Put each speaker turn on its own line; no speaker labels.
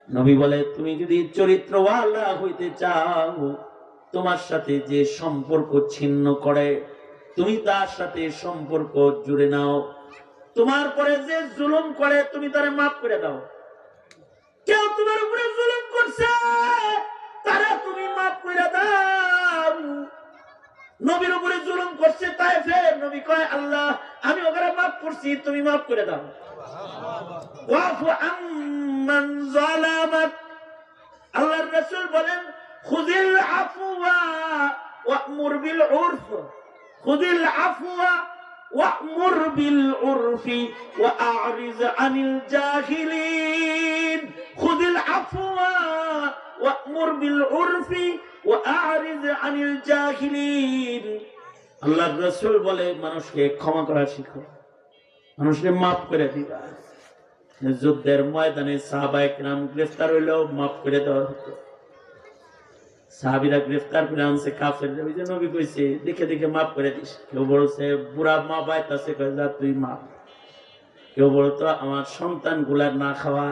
নবী বলে তুমি যদি চরিত্রওয়ালা হইতে চাও, তোমার সাথে যে সম্পর্ক ছিন্ন করে তুমি তার সাথে সম্পর্ক জুড়ে নাও। তোমার পরে যে জুলুম করে তুমি তারে মাফ করে দাও। কেউ তোমার উপরে জুলুম করছে তারা তুমি মাফ করে দাও। নবীর উপরে জুলুম করছে তাইফে, নবী কয় আল্লাহ আমি ওকে মাফ করছি, তুমি মাফ করে দাও। ওয়াফু আম্মান যালামাক, আল্লাহর রাসূল বলেন খুযিল আফওয়া ওয়া'মুর বিল উরফ, খুযিল আফওয়া ওয়া'মুর বিল উরফি ওয়া'রিজ আনিল জাহিলিন। খুযিল আফওয়া ওয়া'মুর বিল উরফি ওয়া'রিজ আনিল জাহিলিন। আল্লাহর রাসূল বলে মানুষকে ক্ষমা করা শিখো, মানুষকে মাফ করে দিবা। যুদ্ধের ময়দানে সাহাবায়ে কেরাম গ্রেফতার হইলেও মাফ করে দেওয়া হতো। সাহাবীরা গ্রেফতার করে আনছে কাফের, ওই যে নবী কইছে দেখে দেখে মাফ করে দিস। কেউ বলছে বুড়া মা বাইতাছে, কয় যা তুই মাফ। কেউ বলতো আমার সন্তান গুলার না খাওয়া